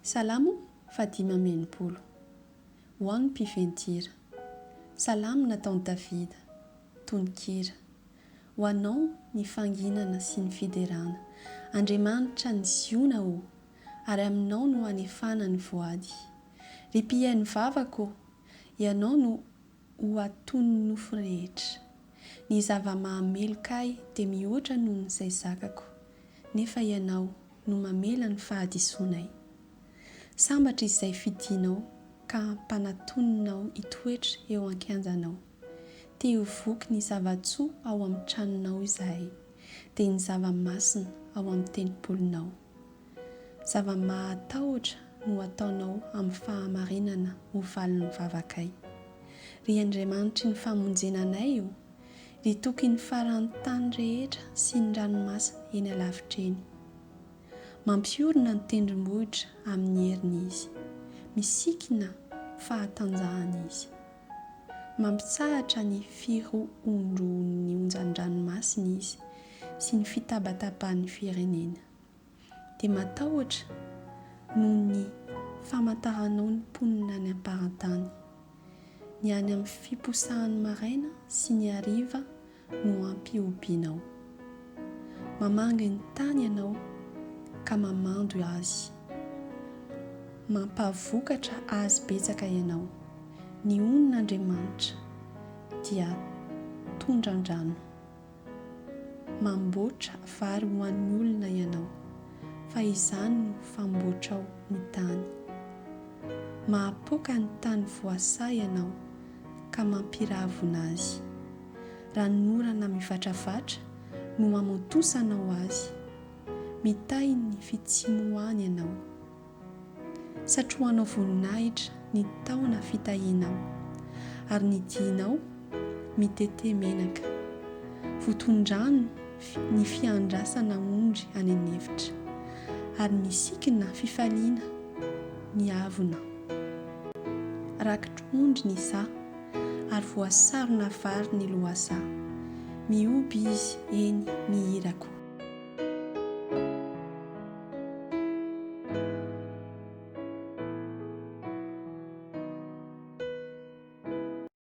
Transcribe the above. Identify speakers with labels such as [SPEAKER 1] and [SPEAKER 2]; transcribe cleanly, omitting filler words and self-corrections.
[SPEAKER 1] Salamo Fadima Menipolo. Ho an'ny mpifentira. Salamo nataon'i Davida. Tononkira. Ho anao ny fanginana sy ny fiderana. Andriamanitra ny ziona o, ary aminao no hanefana ny voady. Ry mpihainy vavako, ianao no ho atony ny nofo rehetra. Ny zava-mahameloka dia mihoatra noho izay zakako, nefa ianao no mamela ny fahadisoanay. Sambatra izay fidinao ka mpanatoninao hitoetra eo an-kianjanao. Te ho voky ny zava-tsoa ao amin'ny tranonao izahay, dia ny zava-masina ao amin'ny tenipolinao. Zava-mahatahotra no ataonao amin'ny fahamarinana ho valin'ny vavakay. Ry Andriamanitra ny famonjena anay io, ry toky ny faran'ny tany rehetra sy ny ranomasina eny alavitra eny. Mampiorina ny tendrombohitra amin'ny heriny izy, misikina fahatanjahana izy. Mampitsahatra ny firoondroan'ny onjan-dranomasina izy sy ny fitabataban'ny firenena. Dia matahotra noho ny famantaranao ny mponina any am-parantany. Ny any amin'ny fiposahan'ny maraina sy ny hariva no ampiobianao. Mamanga ny tany ianao ka mamando azy. Mampavokatra azy betsaka ianao. Ny onin'Andriamanitra dia tondran-drano. Mamboatra vary ho an'ny olona ianao, fa izany no famboatrao ny tany. Mahapoaka ny tany voasà ianao ka mampiravona azy. Ranorana mivatravatra no mamontosanao azy. Mitahy ny fitsimoany ianao. Satrohanao voninahitra ny taona fitahianao, ary ny dianao mitete menaka. Votondrano ny fiandrasana ondry any an'efitra, ary misikina fifaliana ny avona. Rakitra ondry ny za, ary voasarona vary ny lohasaha. Mioby izy eny mihirako.